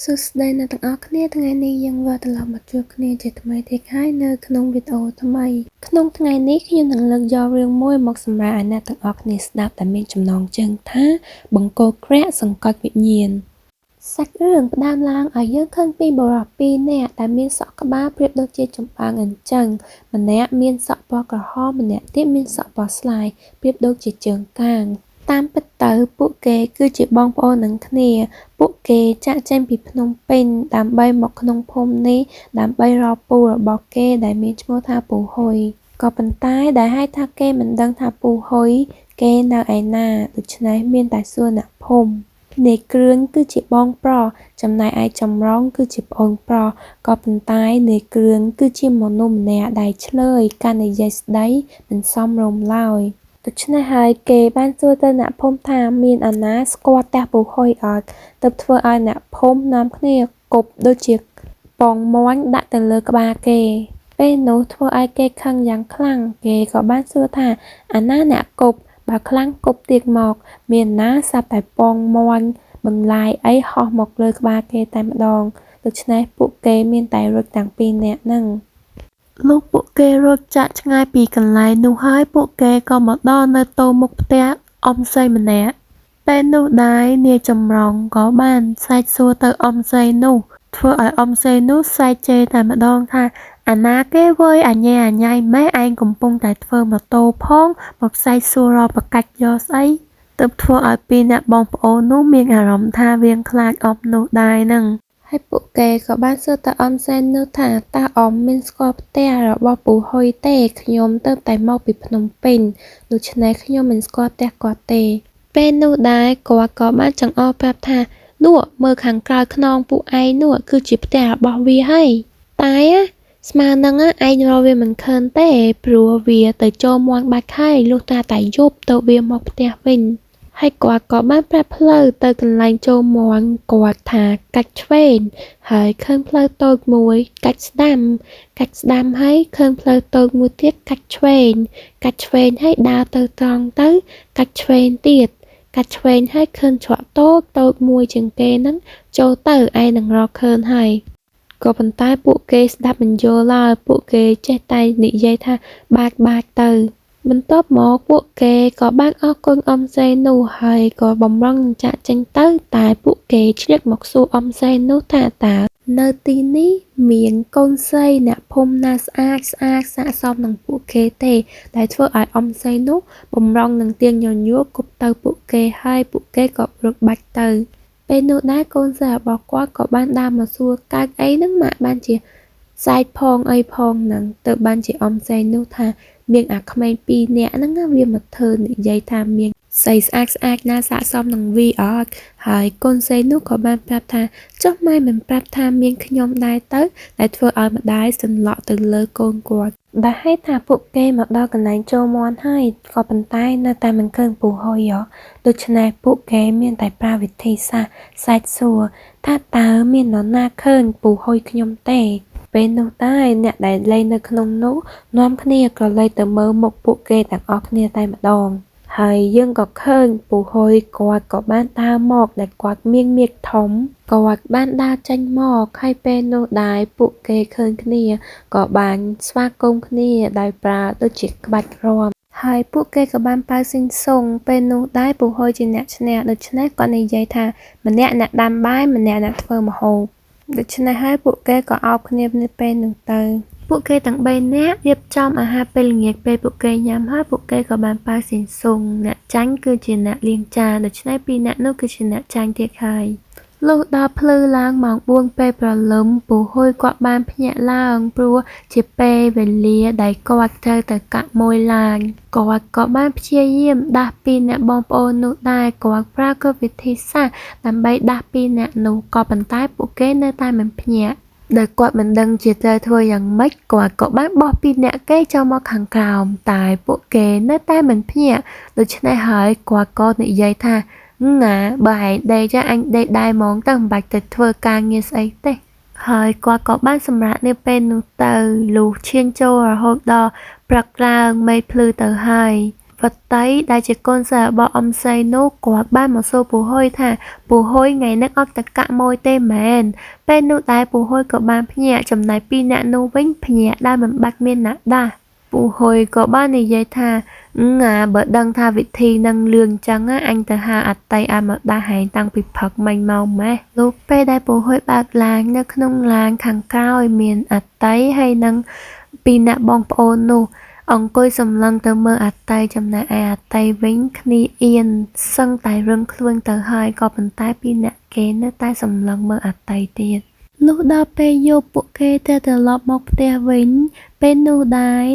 សួស្តីអ្នកទាំងអស់គ្នាថ្ងៃនេះយើងវិលត្រឡប់មកជួបគ្នាជាថ្មីទៀតហើយនៅក្នុងវីដេអូថ្មីក្នុងថ្ងៃនេះខ្ញុំនឹងលើកយករឿងមួយមកសម្រាប់ឲ្យអ្នកទាំងអស់គ្នាស្ដាប់ដែលមានចំណងជើងថាបង្គោលក្រាក់សង្កត់វិញ្ញាណសាច់រឿងផ្ដើមឡើងឲ្យយើងឃើញពីបុរសពីរនាក់ដែលមានសក់ក្បាលប្រៀបដូចជាចំបើងអញ្ចឹងម្នាក់មានសក់ពណ៌ក្រហមម្នាក់ទៀតមានសក់ពណ៌ស្លាយប្រៀបដូចជាជើងកាងតាមពិតទៅពួកគេគឺជាបងប្អូននឹងគ្នាពួកគេចាក់ចេញពីភ្នំពេញដើម្បីមកក្នុងភូមិនេះដើម្បីរកពូរបស់គេដែលមានឈ្មោះថាពូហ៊ុយក៏ប៉ុន្តែដែលហេតុថាគេមិនដឹងថាពូហ៊ុយគេនៅឯណាដូច្នេះមានតែសួរអ្នកភូមិនាយគ្រឿនគឺជាបងប្រុសចំណែកឯចម្រុងគឺជាប្អូនប្រុសក៏ប៉ុន្តែនាយគ្រឿនគឺជាមនុស្សម្នាក់ដែលឆ្លើយកាន់និយាយស្ដីមិនសមរម្យឡើយដូច្នេះហើយគេបានសួរទៅអ្នកភូមិថាមានអាណាស្គាល់ផ្ទះពូហ៊ុយអត់ទើបធ្វើឲ្យអ្នកភូមិនាំគ្នាគប់ដូចជាពងមាន់ដាក់ទៅលើក្បាលគេពេលនោះធ្វើឲ្យគេខឹងយ៉ាងខ្លាំងគេក៏បានសួរថាអាណាអ្នកគប់បើខ្លាំងគប់ទៀតមកមានណាសាប់តែពងមាន់បន្លាយអីហោះមកលើក្បាលគេតែម្ដងដូច្នេះពួកគេមានតែរត់ទាំងពីរនាក់ហ្នឹងលុះពួកគេរត់ចាក់ឆ្ងាយពីកន្លែងនោះហើយពួកគេក៏មកដល់នៅតូមុខផ្ទះអ៊ំស្រីម្នាក់ពេលនោះដែរនាយចម្រុងក៏បានសែកសួរទៅអ៊ំស្រីនោះធ្វើឲ្យអ៊ំស្រីនោះសែកជេរតែម្ដងថាអាណាគេវើយអញ៉ែអញ៉ៃម៉ែឯងកំពុងតែធ្វើម៉ូតូផងមកសែកសួររកប្រកាច់យកស្អីទើបធ្វើឲ្យពីរអ្នកបងប្អូននោះមានអារម្មណ៍ថាវាងខ្លាចអ៊ំនោះដែរនឹងហើយពួកគេក៏បានសួរទៅអ៊ំសែននោះថាតើអ៊ំមានស្គាល់ផ្ទះរបស់ពូហ៊ុយទេខ្ញុំទើបតែមកពីភ្នំពេញដូច្នេះខ្ញុំមិនស្គាល់ផ្ទះគាត់ទេពេលនោះដែរគាត់ក៏បានចង្អុលប្រាប់ថានោះមើលខាងក្រោយខ្នងពួកឯងនោះគឺជាផ្ទះរបស់វាហើយតែស្មើនឹងឯងរកវាមិនឃើញទេព្រោះវាទៅចូលមាន់បាច់ហើយលុះត្រាតែយប់ទៅវាមកផ្ទះវិញហើយគាត់ក៏បានប្រាប់ផ្លូវទៅកន្លែងចូលមាន់គាត់ថាកាច់ឆ្វេងហើយឃើញផ្លូវតូចមួយកាច់ស្ដាំហើយឃើញផ្លូវតូចមួយទៀតកាច់ឆ្វេងហើយដើរទៅត្រង់ទៅកាច់ឆ្វេងទៀតកាច់ឆ្វេងហើយឃើញច្រកតូចមួយជាងគេហ្នឹងចូលទៅឯនឹងរកឃើញហើយក៏ប៉ុន្តែពួកគេស្ដាប់មិនយល់ឡើយពួកគេចេះតែនិយាយថាបាក់ទៅបន្ទាប់មកពួកគេក៏បានអរគុណអ៊ំស្រីនោះហើយក៏បំរុងចាក់ចេញទៅតែពួកគេឆ្លៀតមកសួរអ៊ំស្រីនោះថាតើនៅទីនេះមានកូនស្រីអ្នកភូមិណាស្អាតស័ក្តិសមនឹងពួកគេទេដែលធ្វើឲ្យអ៊ំស្រីនោះបំរុងនឹងទៀងញញួរគប់ទៅពួកគេហើយពួកគេក៏រត់បាច់ទៅពេលនោះដែរកូនស្រីរបស់គាត់ក៏បានដើរមកសួរកើតអីហ្នឹងម៉ាក់បានជាសែកផងអីផងហ្នឹងទៅបានជាអ៊ំស្រីនោះថាមានអាក្មេងពីរនាក់ហ្នឹងវាមកធ្វើនិយាយថាមានស្អីស្អាតណាស័ក្តិសមនឹងវាអត់ហើយកូនស្រីនោះក៏បានប្រាប់ថាចុះម៉ែមិនប្រាប់ថាមានខ្ញុំដែរទៅដែលធ្វើឲ្យម្ដាយសន្លក់ទៅលើកូនគាត់ដែលហេតុថាពួកគេមកដល់កន្លែងចូលមាន់ហើយក៏ប៉ុន្តែនៅតែមិនឃើញពូហ៊ុយដូច្នេះពួកគេមានតែប្រើវិធីសាស្ត្រសែកសួរថាតើមាននរណាឃើញពូហ៊ុយខ្ញុំទេពេលនោះដែរអ្នកដែលលេងនៅក្នុងនោះនាំគ្នាក៏លេចទៅមើលមុខពួកគេទាំងអស់គ្នាតែម្ដងហើយយើងក៏ឃើញពូហ៊ុយគាត់ក៏បានដើរមកដែលគាត់មានមាឌធំគាត់បានដើរចេញមកហើយពេលនោះដែរពួកគេឃើញគ្នាក៏បានស្វាគមន៍គ្នាដោយប្រើដូចជាក្បាច់រាំហើយពួកគេក៏បានប៉ៅស៊ីងសុងពេលនោះដែរពូហ៊ុយជាអ្នកឈ្នះដូច្នេះគាត់និយាយថាម្នាក់អ្នកដាំបាយម្នាក់អ្នកធ្វើម្ហូបដូច្នេះហើយពួកគេក៏អោបគ្នានៅពេលនោះទៅពួកគេទាំង3នាក់រៀបចំអាហារពេលល្ងាចពេលពួកគេញ៉ាំហើយពួកគេក៏បានប៉ៅស៊ីងសុងអ្នកចាញ់គឺជាអ្នកលាងចានដូច្នេះពីរអ្នកនោះគឺជាអ្នកចាញ់ទៀតហើយលុះដល់ភ្លឺឡើងម៉ោង4ពេលព្រលឹមពូហ៊ុយគាត់បានភ្ញាក់ឡើងព្រោះជាពេលវេលាដែលគាត់ត្រូវទៅកាក់មួយឡានគាត់ក៏បានព្យាយាមដាស់ពីរអ្នកបងប្អូននោះដែរគាត់ប្រើគ្រប់វិធីសាស្ត្រដើម្បីដាស់ពីរអ្នកនោះក៏ប៉ុន្តែពួកគេនៅតែមិនភ្ញាក់ដែលគាត់មិនដឹងជាត្រូវធ្វើយ៉ាងម៉េចគាត់ក៏បានបោះពីរអ្នកគេចូលមកខាងក្រោមតែពួកគេនៅតែមិនភ្ញាក់ដូច្នេះហើយគាត់ក៏និយាយថាណាបើឯងដេកអញដេកដែរហ្មងទៅមិនបាច់ទៅធ្វើការងារស្អីទេហើយគាត់ក៏បានសម្រាកនាពេលនោះទៅលុះឈានចូលរហូតដល់ព្រឹកឡើងមេឃភ្លឺទៅហើយ វត្តៃដែលជាកូនសិស្សរបស់អ៊ំសីនោះគាត់បានមកសួរពូហុយថាពូហុយថ្ងៃនេះអត់តកាក់មួយទេមែនពេលនោះដែរពូហុយក៏បានភ្ញាក់ចំណែកពីរអ្នកនោះវិញភ្ញាក់ដែលមិនបាច់មានអ្នកដាស់ពូហុយក៏បាននិយាយថាបើដឹងថាវិធីនឹងលឿងចឹងអញទៅហៅអតីឲ្យមកដាស់ហែងតាំងពីព្រឹកមិញមកម៉េះលុះពេលដែលពូហុយបើកឡាននៅក្នុងឡានខាងក្រោយមានអតីហើយនឹងពីរអ្នកបងប្អូននោះអង្គុយសម្លឹងទៅមើលអតីចំណែកឯអតីវិញគ្នាអៀនសឹងតែរឹងខ្លួនទៅហើយក៏ប៉ុន្តែពីរអ្នកគេនៅតែសម្លឹងមើលអតីទៀតលុះដល់ពេលយប់ពួកគេទៅត្រឡប់មកផ្ទះវិញពេលនោះដែរ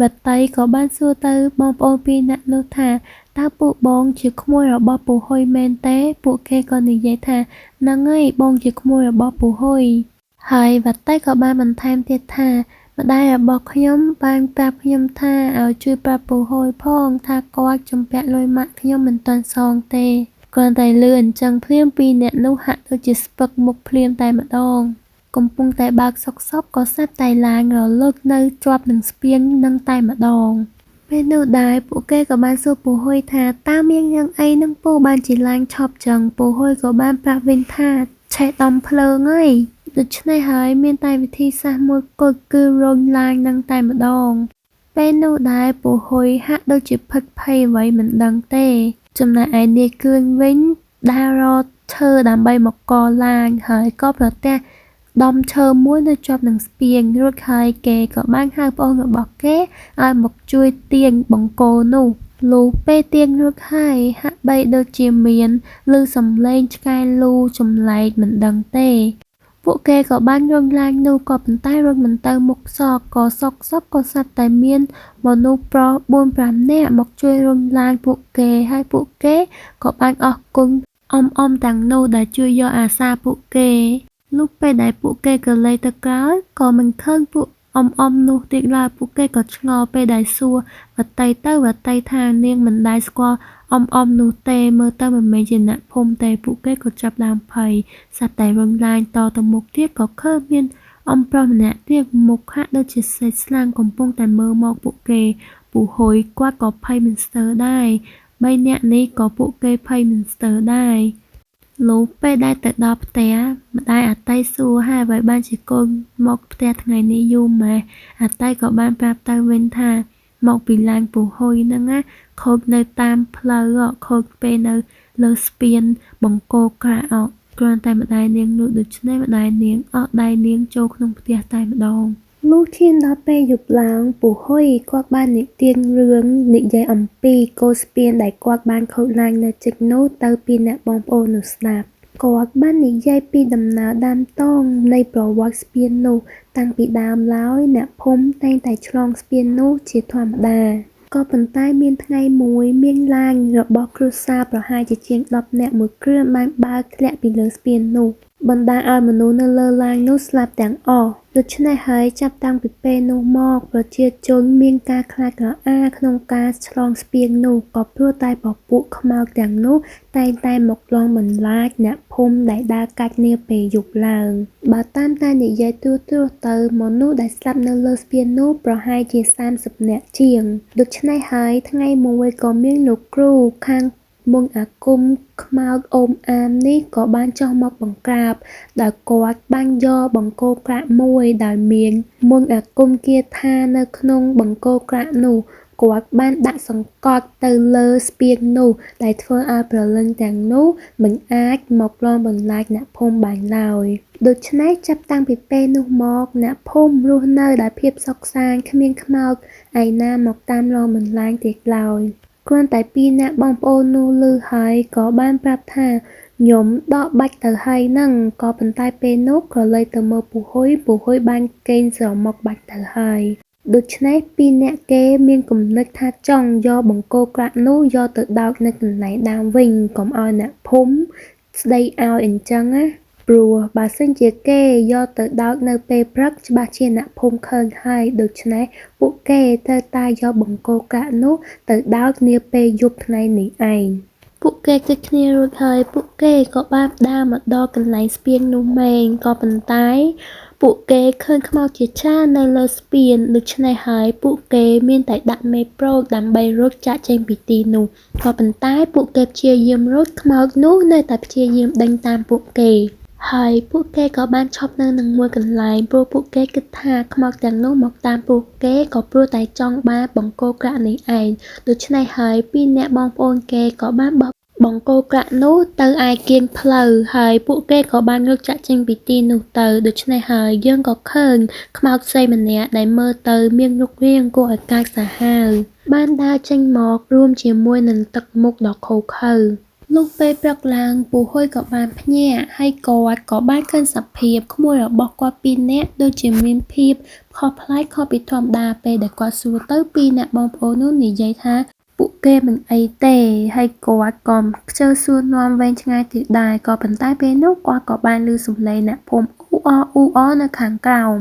វត្តៃក៏បានសួរទៅបងប្អូនពីរអ្នកនោះថាតើពួកបងជាក្មួយរបស់ពូហុយមែនទេពួកគេក៏និយាយថាហ្នឹងហើយបងជាក្មួយរបស់ពូហុយហើយវត្តៃក៏បានបន្ថែមទៀតថាម្ដាយរបស់ខ្ញុំបានប្រាប់ខ្ញុំថាឲ្យជួយប្រាប់ពូហុយផងថាគាត់ជំពាក់លុយម៉ាក់ខ្ញុំមិនទាន់សងទេគ្រាន់តែលឺអញ្ចឹងភ្លាមពីរអ្នកនោះហាក់ដូចជាស្ពឹកមុខភ្លាមតែម្ដងកំពុងតែបើកសុកសពក៏ស្រាប់តែឡានរលត់នៅជាប់នឹងស្ពាននឹងតែម្ដងពេលនោះដែរពួកគេក៏បានសួរពូហុយថាតើមានយ៉ាងអីនឹងពូបានជាឡានឆប់ចឹងពូហុយក៏បានប្រាប់វិញថាឆេះដំភ្លើងហើយដូច្នេះហើយមានតែវិធីសាស្ត្រមួយគត់គឺរុញឡាននឹងតែម្ដងពេលនោះដែរពូហុយហាក់ដូចជាផិតភ័យអ្វីមិនដឹងទេចំណែកឯនាយគឿនវិញដើររកឈើដើម្បីមកកឡានហើយក៏ប្រទះដំឈើមួយនៅជាប់នឹងស្ពានរួចហើយគេក៏បានហៅប្អូនរបស់គេឲ្យមកជួយទាញបង្គោលនោះលុះពេលទាញរួចហើយហាក់បីដូចជាមានឮសំឡេងឆ្កែលូចម្លែកមិនដឹងទេពួកគេក៏បានរុញឡាននោះក៏ប៉ុន្តែរុញមិនទៅមុខសក់ក៏សក់ក៏ស្រាប់តែមានមនុស្សប្រុស 4-5 នាក់មកជួយរុញឡានពួកគេហើយពួកគេក៏បានអរគុណអ៊ំទាំងនោះដែលជួយយកអាសាពួកគេលុះពេលដែលពួកគេក៏លេទៅក្រោយក៏មិនឃើញពួកអ៊ំនោះទៀតឡើយពួកគេក៏ឆ្ងល់ពេលដែលសួរវត្តៃថានាងមិនដែលស្គាល់អ៊ំនោះទេមើលទៅមិនមែនជាអ្នកភូមិទេពួកគេក៏ចាប់ដើមភ័យស្រាប់តែរុញឡានតទៅមុខទៀតក៏ឃើញមានអ៊ំប្រុសម្នាក់ទៀតមុខហាក់ដូចជាសេចស្លាំងកំពុងតែមើលមកពួកគេពូហុយគាត់ក៏ភ័យមិនស្ទើរដែរ3នាក់នេះក៏ពួកគេភ័យមិនស្ទើរដែរលុះពេលដែលទៅដល់ផ្ទះម្ដាយអតីសួរហើយបើបានជាកូនមកផ្ទះថ្ងៃនេះយូរម៉េះអតីក៏បានប្រាប់ទៅវិញថាមកពីឡានពូហុយហ្នឹងណាខូចនៅតាមផ្លូវខូចពេលនៅលើស្ពានបង្គោលក្រាក់គ្រាន់តែម្ដាយនាងនោះដូច្នេះម្ដាយនាងអត់ដៃនាងចូលក្នុងផ្ទះតែម្ដងលុះឈានដល់ពេលយប់ឡើងពូហុយគាត់បាននិទានរឿងនិយាយអំពីកូនស្ពានដែលគាត់បានខូចឡាននៅជិតនោះទៅពីអ្នកបងប្អូននោះស្ដាប់គាត់បាននិយាយពីដំណើរដើមតងនៃប្រវត្តិស្ពាននោះតាំងពីដើមឡើយអ្នកភូមិតែងតែឆ្លងស្ពាននោះជាធម្មតាក៏ប៉ុន្តែមានថ្ងៃមួយមានឡានរបស់គ្រួសារប្រហែលជាជាង10នាក់មួយគ្រឿងបានបើកធ្លាក់ពីលើស្ពាននោះបណ្ដាលឲ្យមនុស្សនៅលើឡាននោះស្លាប់ទាំងអស់ដូច្នេះហើយចាប់តាំងពីពេលនោះមកប្រជាជនមានការខ្លាចក្រអាលក្នុងការឆ្លងស្ពាននោះក៏ព្រោះតែពពួកខ្មោចទាំងនោះតែងតែមកលងបន្លាចអ្នកភូមិដែលដើរកាច់នាពេលយប់ឡើងបើតាមតែនិយាយទូទៅមនុស្សដែលស្លាប់នៅលើស្ពាននោះប្រហែលជា30នាក់ជាងដូច្នេះហើយថ្ងៃមួយក៏មានលោកគ្រូខាងមុនអាគមខ្មោចអូមអាមនេះក៏បានចុះមកបង្ក្រាបដោយគាត់បានយកបង្គោលក្រាក់មួយដោយមានមុនអាគមគាថានៅក្នុងបង្គោលក្រាក់នោះគាត់បានដាក់សង្កត់ទៅលើស្ពាននោះដែលធ្វើឲ្យព្រលឹងទាំងនោះមិនអាចមកលងបន្លាចអ្នកភូមិបានឡើយដូច្នេះចាប់តាំងពីពេលនោះមកអ្នកភូមិរស់នៅដោយភាពសុខសាន្តគ្មានខ្មោចឯណាមកតាមលងបន្លាចទៀតឡើយគ្រាន់តែពីរអ្នកបងប្អូននោះឮហើយក៏បានប្រាប់ថាខ្ញុំដកបាច់ទៅហើយហ្នឹងក៏ប៉ុន្តែពេលនោះក៏លេចទៅមើលពូហុយបានកេងស្រមុកបាច់ទៅហើយដូច្នេះពីរអ្នកគេមានគំនិតថាចង់យកបង្គោលក្រាក់នោះយកទៅដោតនៅកន្លែងដើមវិញកុំឲ្យអ្នកភូមិស្ដីឲ្យអញ្ចឹងណាព្រោះបើសិនជាគេយកទៅដោតនៅពេលព្រឹកច្បាស់ជាអ្នកភូមិឃើញហើយដូច្នេះពួកគេត្រូវតែយកបង្គោលក្រាក់នោះទៅដោតនាពេលយប់ថ្ងៃនេះឯង ពួក ពួកគេគិតគ្នារួចហើយពួកគេក៏បានដើរមកដល់កន្លែងស្ពាននោះមែនក៏ប៉ុន្តែពួកគេឃើញខ្មោចជាច្រើននៅលើស្ពានដូច្នេះហើយពួកគេមានតែដាក់មេប្រូចដើម្បីរត់ចាកចេញពីទីនោះក៏ប៉ុន្តែពួកគេព្យាយាមរត់ខ្មោចនោះនៅតែព្យាយាមដេញតាមពួកគេហើយពួកគេក៏បានឈប់នៅនឹងមួយកន្លែងព្រោះពួកគេគិតថាខ្មោចទាំងនោះមកតាមពួកគេក៏ព្រោះតែចង់បានបង្គោលក្រាក់នេះឯងដូច្នេះហើយពីរអ្នកបងប្អូនគេក៏បានបោះបង្គោលក្រាក់នោះទៅឯគៀនផ្លូវហើយពួកគេក៏បានរត់ចាក់ចេញពីទីនោះទៅដូច្នេះហើយយើងក៏ឃើញខ្មោចស្រីម្នាក់ដែលមើលទៅមានរូបរាងគួរឲ្យកាចសាហាវបានដើរចេញមករួមជាមួយនឹងទឹកមុខដ៏ឃោរឃៅលុះពេលព្រឹកឡើងពូហុយក៏បានភ្ញាក់ហើយគាត់ក៏បានឃើញសភាពក្មួយរបស់គាត់ពីរនាក់ដូចជាមានភាពខុសប្លែកខុសពីធម្មតាពេលដែលគាត់សួរទៅពីរអ្នកបងប្អូននោះនិយាយថាពួកគេមិនអីទេហើយគាត់ក៏ខ្ជិលសួរនាំវែងឆ្ងាយទៀតដែរក៏ប៉ុន្តែពេលនោះគាត់ក៏បានឮសំឡេងអ្នកភូមិអ៊ូអរនៅខាងក្រោម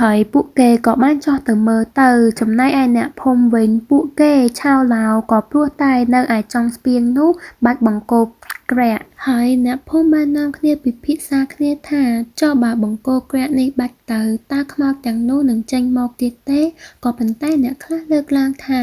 ហើយពួកគេក៏បានចុះទៅមើលទៅចំណែកឯអ្នកភូមិវិញពួកគេឆាវឡោក៏ព្រោះតែនៅឯចុងស្ពាននោះបាច់បង្គោលក្រាក់ហើយអ្នកភូមិបាននាំគ្នាពិភាក្សាគ្នាថាចុះបើបង្គោលក្រាក់នេះបាច់ទៅតើខ្មោចទាំងនោះនឹងចេញមកទៀតទេក៏ប៉ុន្តែអ្នកខ្លះលើកឡើងថា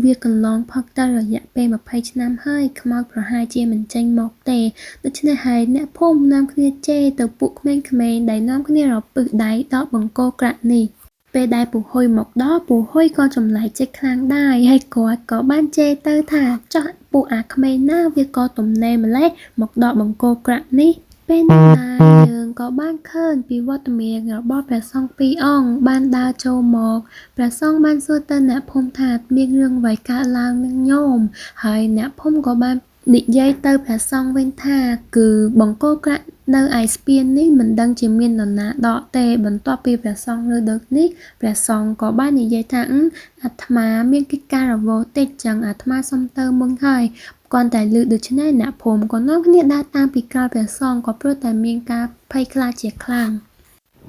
វាកន្លងផុតទៅរយៈពេល20ឆ្នាំហើយខ្មោចប្រហែលជាមិនចេញមកទេដូច្នេះហើយអ្នកភូមិនាំគ្នាជេរទៅពួកក្មេងៗដែលនាំគ្នារពឹសដៃដកបង្គោលក្រាក់នេះពេលដែលពូហុយមកដល់ពូហុយក៏ចម្លែកចិត្តខ្លាំងដែរហើយគាត់ក៏បានជេរទៅថាចុះពួកអាក្មេងណាវាក៏ទំនេរម្លេះមកដកបង្គោលក្រាក់នេះពេលនោះដែរយើងក៏បានឃើញពីវត្តមានរបស់ព្រះសង្ឃពីរអង្គបានដើរចូលមកព្រះសង្ឃបានសួរទៅអ្នកភូមិថាមានរឿងអ្វីកើតឡើងនឹងញោមហើយអ្នកភូមិក៏បាននិយាយទៅព្រះសង្ឃវិញថាគឺបង្គោលក្រាក់នៅឯស្ពាននេះមិនដឹងជាមាននរណាដកទេបន្ទាប់ពីព្រះសង្ឃលើដូចនេះព្រះសង្ឃក៏បាននិយាយថាអាត្មាមានកិច្ចការរវល់តិចចឹងអាត្មាសុំទៅមុនហើយគ្រាន់តែឮដូច្នេះអ្នកភូមិក៏នាំគ្នាដើរតាមពីក្រោយព្រះសង្ឃក៏ព្រោះតែមានការភ័យខ្លាចជាខ្លាំង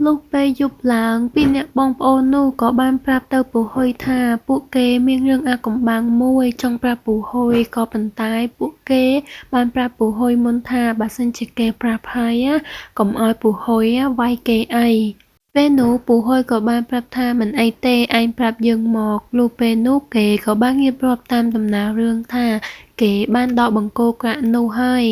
លុះពេលយប់ឡើងពីរអ្នកបងប្អូននោះក៏បានប្រាប់ទៅពូហុយថាពួកគេមានរឿងអាថ៌កំបាំងមួយចង់ប្រាប់ពូហុយក៏ប៉ុន្តែពួកគេបានប្រាប់ពូហុយមុនថាបើសិនជាគេប្រាប់ហើយកុំឲ្យពូហុយវាយគេអីពេលនោះពូហុយក៏បានប្រាប់ថាមិនអីទេឯងប្រាប់យើងមកលុះពេលនោះគេក៏បានរៀបរាប់តាមដំណើររឿងថាគេបានដកបង្គោលក្រាក់នោះហើយ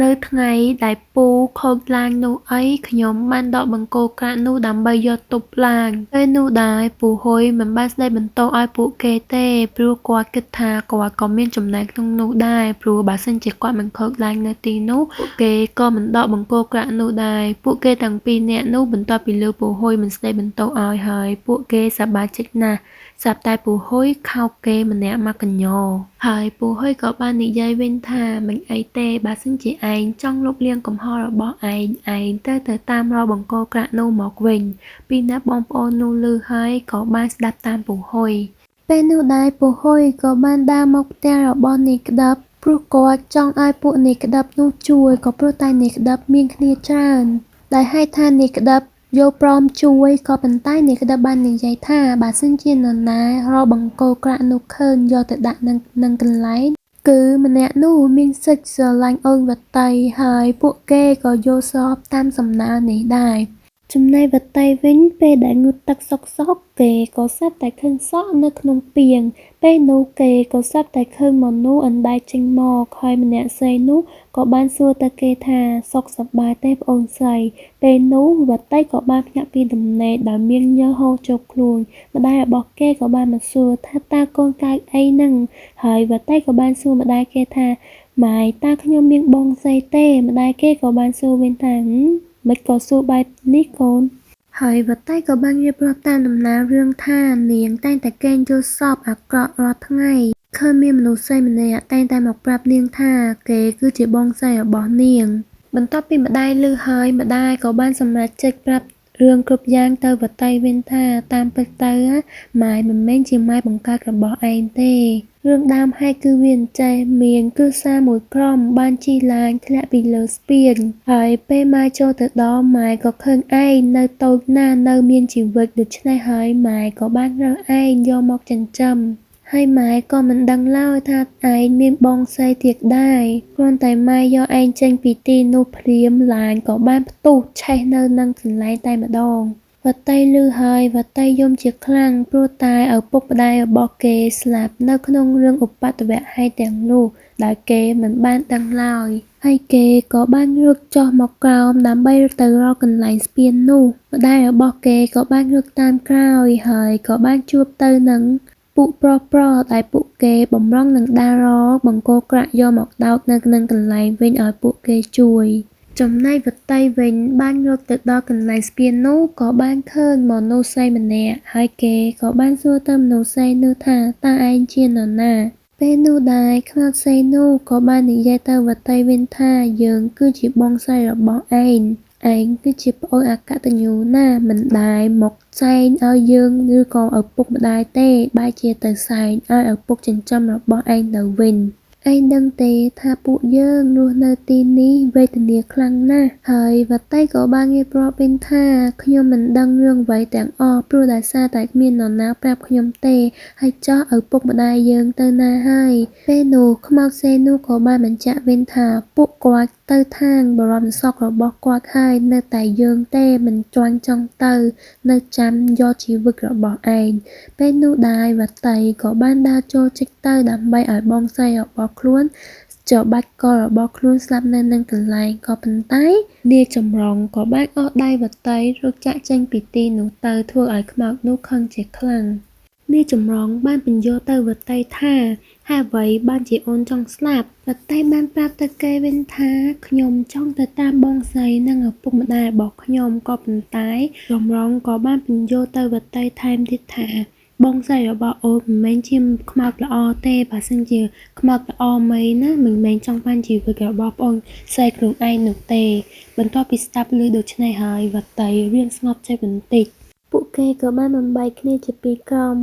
នៅថ្ងៃដែលពូខូចឡើងនោះអីខ្ញុំបានដកបង្គោលក្រាក់នោះដើម្បីយកទប់ឡើងពេលនោះដែរពូហុយមិនបានស្ដីបន្ទោសឲ្យពួកគេទេព្រោះគាត់គិតថាគាត់ក៏មានចំណែកក្នុងនោះដែរព្រោះបើសិនជាគាត់មិនខូចឡើងនៅទីនោះពួកគេក៏មិនដកបង្គោលក្រាក់នោះដែរពួកគេទាំងពីរនាក់នោះបន្ទាប់ពីលើពូហុយមិនស្ដីបន្ទោសឲ្យហើយពួកគេសប្បាយចិត្តណាស់ស្រាប់តែពូហុយខោបគេម្នាក់មកកញ្ញោហើយពូហុយក៏បាននិយាយវិញថាមិនអីទេបើសិនជាឯងចង់លុបលាងកំហុសរបស់ឯងទៅតាមរកបង្គោលក្រាក់នោះមកវិញពីអ្នកបងប្អូននោះឮហើយក៏បានស្ដាប់តាមពូហុយពេលនោះដែរពូហុយក៏បានដើរមកផ្ទះរបស់នាយក្តាប់ព្រោះគាត់ចង់ឲ្យពួកនាយក្តាប់នោះជួយក៏ព្រោះតែនាយក្តាប់មានគ្នាច្រើនដែលហេតុថានាយក្តាប់យកព្រមជួយក៏ប៉ុន្តែនាយក្តាប់បាននិយាយថាបើសិនជានរណារកបង្គោលក្រាក់នោះឃើញយកទៅដាក់នឹងកន្លែងគឺម្នាក់នោះមានសិទ្ធិស្រឡាញ់អូនវតីហើយពួកគេក៏យល់ស្របតាមសំណើនេះដែរចំណែកវតីវិញពេលដែលងូតទឹកសុកគេក៏ស្រាប់តែឃើញសក់នៅក្នុងពាងពេលនោះគេក៏ស្រាប់តែឃើញមនុស្សអណ្ដែតចេញមកហើយម្នាក់ស្រីនោះក៏បានសួរទៅគេថាសុខសប្បាយទេប្អូនស្រីពេលនោះវតីក៏បានភ្ញាក់ពីដំណេកដែលមានញើសហូរចូលខ្លួនម្ដាយរបស់គេក៏បានមកសួរថាតើកូនកើតអីហ្នឹងហើយវតីក៏បានសួរម្ដាយគេថាម៉ែតើខ្ញុំមានបងស្រីទេម្ដាយគេក៏បានសួរវិញថាមិនក៏សួរបែបនេះកូនហើយវតីក៏បានរៀបរាប់តាមដំណើររឿងថានាងតែងតែកេងយកសពអាក្រក់រាល់ថ្ងៃឃើញមានមនុស្សស្រីម្នាក់តែងតែមកប្រាប់នាងថាគេគឺជាបងស្រីរបស់នាងបន្ទាប់ពីម្ដាយឮហើយម្ដាយក៏បានសម្រេចចិត្តប្រាប់រឿងគ្រប់យ៉ាងទៅវតីវិញថាតាមពិតទៅម៉ែមិនមែនជាម៉ែបង្កើតរបស់ឯងទេរឿងដើមហេតុគឺវាអញ្ចេះមានគ្រួសារមួយក្រុមបានជិះឡានធ្លាក់ពីលើស្ពានហើយពេលម៉ែចូលទៅដល់ម៉ែក៏ឃើញឯងនៅតូចណាស់នៅមានជីវិតដូច្នេះហើយម៉ែក៏បានរើសឯងយកមកចិញ្ចឹម ហើយម៉ែក៏មិនដឹងឡើយថាឯងមានបងស្រីទៀតដែរគ្រាន់តែម៉ែយកឯងចេញពីទីនោះភ្លាមឡានក៏បានផ្ទុះឆេះនៅនឹងកន្លែងតែម្ដងវតីឮហើយវតីយំជាខ្លាំងព្រោះតែឪពុកម្ដាយរបស់គេស្លាប់នៅក្នុងរឿងឧបទ្ទវហេតុទាំងនោះដែលគេមិនបានដឹងឡើយហើយគេក៏បានរត់ចុះមកក្រោមដើម្បីទៅរកកន្លែងស្ពាននោះម្ដាយរបស់គេក៏បានរត់តាមក្រោយហើយក៏បានជួបទៅនឹងពួកប្រុសដែលពួកគេបំរុងនឹងដើររកបង្គោលក្រាក់យកមកដោតនៅនឹងកន្លែងវិញឲ្យពួកគេជួយចំណែកវតីវិញបានរត់ទៅដល់កន្លែងស្ពាននោះក៏បានឃើញមនុស្សស្រីម្នាក់ហើយគេក៏បានសួរទៅមនុស្សស្រីនោះថាតើឯងជានរណាពេលនោះដែរខ្មោចស្រីនោះក៏បាននិយាយទៅវតីវិញថាយើងគឺជាបងស្រីរបស់ឯងគឺជាប្អូនអកតញ្ញូណាស់មិនដែលមកសែងឲ្យយើងឬក៏ឪពុកម្ដាយទេបែរជាទៅសែងឲ្យឪពុកចិញ្ចឹមរបស់ឯងទៅវិញឯងដឹងទេថាពួកយើងរស់នៅទីនេះវេទនាខ្លាំងណាស់ហើយវតីក៏បានងាកប្រាប់វិញថាខ្ញុំមិនដឹងរឿងអ្វីទាំងអស់ព្រោះដោយសារតែគ្មាននរណាប្រាប់ខ្ញុំទេហើយចោះឪពុកម្ដាយយើងទៅណាហើយពេលនោះខ្មោចស្រីនោះក៏បានបញ្ជាក់វិញថាពួកគាត់ទៅທາງបរមសុខរបស់គាត់ហើយនៅតែយើងទេមិនជាន់ចង់ទៅនៅចាំយកជីវិតរបស់ឯងពេលនោះដែរវតីក៏បានដើរចូលជិតទៅដើម្បីឲ្យបងស្រីរបស់ខ្លួនច្របាច់ករបស់ខ្លួនស្លាប់នៅនឹងកន្លែងក៏ប៉ុន្តែនាយចម្រុងក៏បានអស់ដៃវតីរត់ចាក់ចេញពីទីនោះទៅធ្វើឲ្យខ្មោចនោះខឹងជាខ្លាំងនាយចម្រុងបានបញ្យល់ទៅវតីថាហេតុអ្វីបានជាអូនចង់ស្លាប់វតីបានប្រាប់ទៅគេវិញថាខ្ញុំចង់ទៅតាមបងស្រីនិងឪពុកម្ដាយរបស់ខ្ញុំក៏ប៉ុន្តែចម្រុងក៏បានបញ្យល់ទៅវតីថែមទៀតថាបងស្រីរបស់អូនមិនមែនជាខ្មោចល្អទេបើសិនជាខ្មោចល្អមែនណាមិនមែនចង់បានជីវិតរបស់បងស្រីខ្លួនឯងនោះទេបន្ទាប់ពីស្ដាប់ឮដូច្នេះហើយវតីរៀងស្ងប់ចិត្តបន្តិចពួកគេក៏បានបំបែកគ្នាជាពីរក្រុម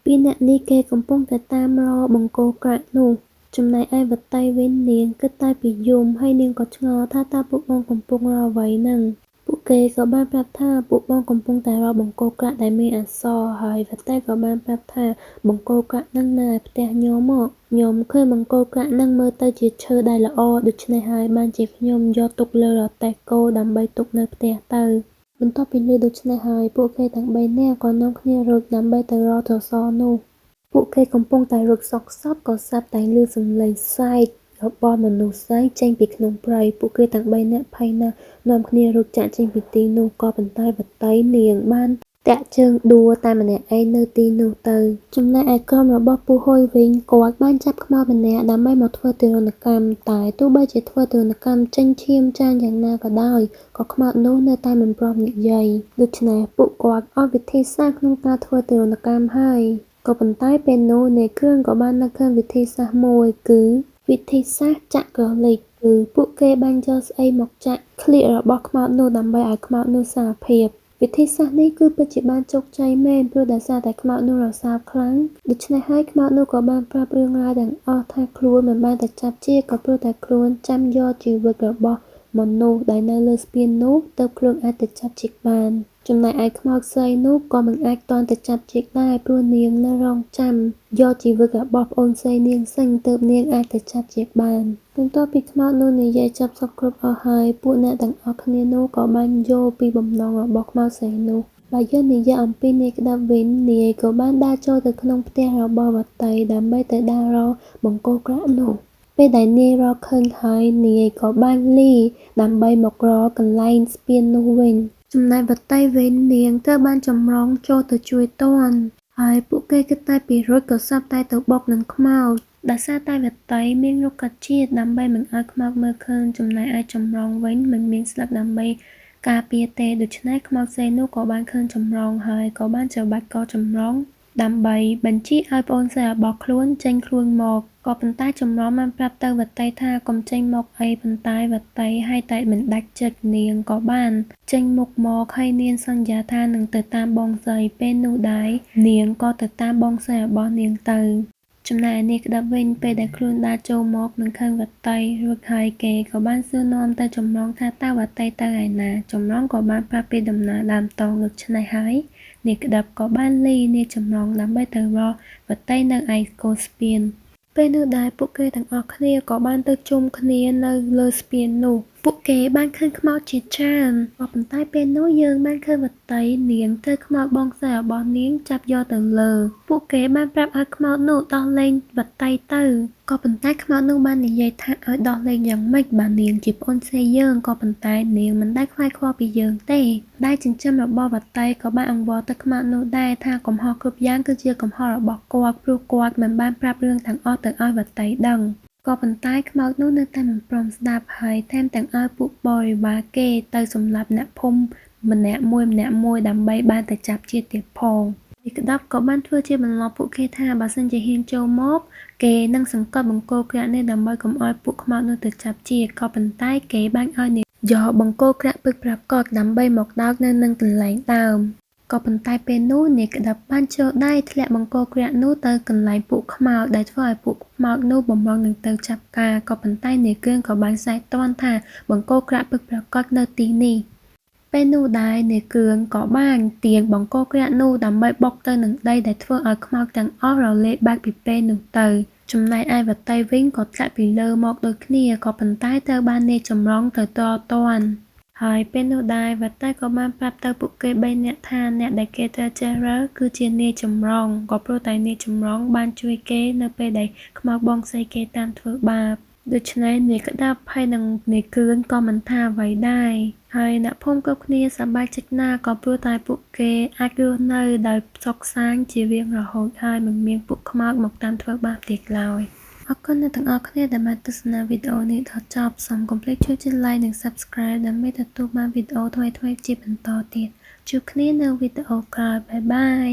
ពីរអ្នកនេះគេកំពុងតែតាមរកបង្គោលក្រាក់នោះចំណែកឯវតីវិញនាងគិតតែពីយំហើយនាងក៏ឆ្ងល់ថាតើពួកបងកំពុងរកអ្វីហ្នឹងពួកគេក៏បានប្រាប់ថាពួកបងកំពុងតែរកបង្គោលក្រាក់ដែលមានអក្សរហើយវតីក៏បានប្រាប់ថាបង្គោលក្រាក់ហ្នឹងនៅឯផ្ទះខ្ញុំមកខ្ញុំឃើញបង្គោលក្រាក់ហ្នឹងមើលទៅជាឈើដែលល្អដូច្នេះហើយបានជាខ្ញុំយកទុកលើរទេះគោដើម្បីទុកនៅផ្ទះទៅបន្ទាប់ពីលើដូច្នេះហើយពួកគេទាំង3នាក់ក៏នាំគ្នារត់ដើម្បីទៅរកត្រសរនោះពួកគេកំពុងតែរត់សោកសពក៏ស្រាប់តែឮសំឡេងសែករបស់មនុស្សស្រីចេញពីក្នុងព្រៃពួកគេទាំង3នាក់ភ័យណាស់នាំគ្នារត់ចាក់ចេញពីទីនោះក៏ប៉ុន្តែវតីនាងបានតាក់ជើងដួលតែម្នាក់ឯងនៅទីនោះទៅចំណែកឯក្រុមរបស់ពូហុយវិញគាត់បានចាប់ខ្មោចម្នាក់ដើម្បីមកធ្វើទារុណកម្មតែទោះបីជាធ្វើទារុណកម្មចេញឈាមចាញយ៉ាងណាក៏ដោយក៏ខ្មោចនោះនៅតែមិនព្រមនិយាយដូច្នេះពួកគាត់អត់វិធីសាស្ត្រក្នុងការធ្វើទារុណកម្មហើយក៏ប៉ុន្តែពេលនោះនាយគ្រឿងក៏បាននឹកឃើញវិធីសាស្ត្រមួយគឺវិធីសាស្ត្រចាក់ក្រឡេកគឺពួកគេបានយកស្អីមកចាក់ក្លៀករបស់ខ្មោចនោះដើម្បីឲ្យខ្មោចនោះសារភាពវិធីសាស្ត្រនេះគឺពិតជាបានជោគជ័យមែនព្រោះដោយសារតែខ្មោចនោះរសើបខ្លាំងដូច្នេះហើយខ្មោចនោះក៏បានប្រាប់រឿងរ៉ាវទាំងអស់ថាខ្លួនមិនបានតែចាប់ជាក៏ព្រោះតែខ្លួនចាំយកជីវិតរបស់មនុស្សដែលនៅលើស្ពាននោះទៅខ្លួនអាចទៅចាប់ជាបានចំណែកឯខ្មោចស្រីនោះក៏មិនអាចទាន់ទៅចាប់ជាដែរព្រោះនាងនៅរងចាំយកជីវិតរបស់ប្អូនស្រីនាងសិនទើបនាងអាចទៅចាប់ជាបានបន្ទាប់ពីខ្មោចនោះនិយាយចាប់សពគ្រប់អស់ហើយពួកអ្នកទាំងអស់គ្នានោះក៏បានយល់ពីបំណងរបស់ខ្មោចស្រីនោះបើយើងនិយាយអំពីនាយក្តាប់វិញនាយក៏បានដើរចូលទៅក្នុងផ្ទះរបស់វតីដើម្បីទៅដើររកបង្គោលក្រាក់នោះពេលដែលនាយរកឃើញហើយនាយក៏បានលីដើម្បីមករកកន្លែងស្ពាននោះវិញចំណែកវតីវិញនាងត្រូវបានចម្រងចូលទៅជួយទាន់ហើយពួកគេគិតតែពីរួចក៏សាប់តែទៅបុកនឹងខ្មោចដោយសារតែវតីមានរុក្ខជាតិដើម្បីមិនឲ្យខ្មោចមើលឃើញចំណែកឯចម្រងវិញមិនមានស្លឹកដើម្បីការពារទេដូច្នេះខ្មោចស្រីនោះក៏បានឃើញចម្រងហើយក៏បានច្របាច់កចម្រងដើម្បីបញ្ជាឲ្យប្អូនស្រីរបស់ខ្លួនចេញខ្លួនមកក៏ប៉ុន្តែចម្រងបានប្រាប់ទៅវតីថាកុំចេញមកអីប៉ុន្តែវតីហើយតែមិនដាច់ចិត្តនាងក៏បានចេញមុខមកហើយនាងសន្យាថានឹងទៅតាមបងស្រីពេលនោះដែរនាងក៏ទៅតាមបងស្រីរបស់នាងទៅ ចំណែកនេះក្តាប់វិញពេលដែលខ្លួនដើរចូលមកនឹងឃើញវតីរួចហើយគេក៏បានសួរនាំទៅចម្លងថាតើវតីទៅឯណាចម្លងក៏បានប្រាប់ពីដំណើរដើមតងដូច្នេះហើយនាយក្តាប់ក៏បានលីនាយចម្លងដើម្បីទៅរកវតីនៅឯគោស្ពានពេលនោះដែរពួកគេទាំងអស់គ្នាក៏បានទៅជុំគ្នានៅលើស្ពាននោះពួកគេបានឃើញខ្មោចជាច្រើនក៏ប៉ុន្តែពេលនោះយើងបានឃើញវតីនាងទៅខ្មោចបងស្រីរបស់នាងចាប់យកទៅលើពួកគេបានប្រាប់ឲ្យខ្មោចនោះដោះលែងវតីទៅក៏ប៉ុន្តែខ្មោចនោះបាននិយាយថាឲ្យដោះលែងយ៉ាងម៉េចបើនាងជាប្អូនស្រីយើងក៏ប៉ុន្តែនាងមិនដែលខ្វាយខ្វល់ពីយើងទេដែលចិញ្ចឹមរបស់វតីក៏បានអង្វរទៅខ្មោចនោះដែរថាកំហុសគ្រប់យ៉ាងគឺជាកំហុសរបស់គាត់ព្រោះគាត់មិនបានប្រាប់រឿងទាំងអស់ទៅឲ្យវតីដឹងក៏ប៉ុន្តែខ្មោចនោះនៅតែមិនព្រមស្ដាប់ហើយថែមទាំងឲ្យពួកបរិវារគេទៅសម្លាប់អ្នកភូមិម្នាក់មួយដើម្បីបានទៅចាប់ជាតិទៀតផងនាយក្តាប់ក៏បានធ្វើជាបន្លប់ពួកគេថាបើសិនជាហ៊ានចូលមកគេនឹងសង្កត់បង្គោលក្រាក់នេះដើម្បីកុំឲ្យពួកខ្មោចនោះទៅចាប់ជាតិក៏ប៉ុន្តែគេបានឲ្យនាយយកបង្គោលក្រាក់ពឹកប្រាកដដើម្បីមកដោតនៅនឹងកន្លែងដើមក៏ប៉ុន្តែពេលនោះនាយក្តាប់បានចូលដៃធ្លាក់បង្គោលក្រាក់នោះទៅកន្លែងពួកខ្មោចដែលធ្វើឲ្យពួកខ្មោចនោះបំរុងនឹងទៅចាប់ការក៏ប៉ុន្តែនាយគ្រឿងក៏បានសែកទាន់ថាបង្គោលក្រាក់ពឹកប្រាកដនៅទីនេះពេលនោះដែរនាយគ្រឿងក៏បានទាញបង្គោលក្រាក់នោះដើម្បីបុកទៅនឹងដីដែលធ្វើឲ្យខ្មោចទាំងអស់រលាយបាត់ពីពេលនោះទៅចំណែកឯវតីវិញក៏ធ្លាក់ពីលើមកដូចគ្នាក៏ប៉ុន្តែត្រូវបាននាយចម្លងទៅតតាន់ហើយពេលនោះដែរវតីក៏បានប្រាប់ទៅពួកគេ3នាក់ថាអ្នកដែលគេត្រូវជ្រើសរើសគឺជានាយចម្លងក៏ព្រោះតែនាយចម្លងបានជួយគេនៅពេលដែលខ្មោចបងស្រីគេតាមធ្វើបាបដូច្នេះនាយក្តាប់ហើយនឹងនាយគ្រឿងក៏មិនថាអ្វីដែរហើយអ្នកភូមិគ្រប់គ្នាសប្បាយចិត្តណាស់ក៏ព្រោះតែពួកគេអាចរស់នៅដោយសុខសាន្តជារៀងរហូតហើយមិនមានពួកខ្មោចមកតាមធ្វើបាបទៀតឡើយអរគុណអ្នកទាំងអស់គ្នាដែលបានទស្សនាវីដេអូនេះដល់ចប់សូមកុំភ្លេចជួយចុច like និង subscribe ដើម្បីទទួលបានវីដេអូថ្មីៗជាបន្តទៀតជួបគ្នានៅវីដេអូក្រោយបាយបាយ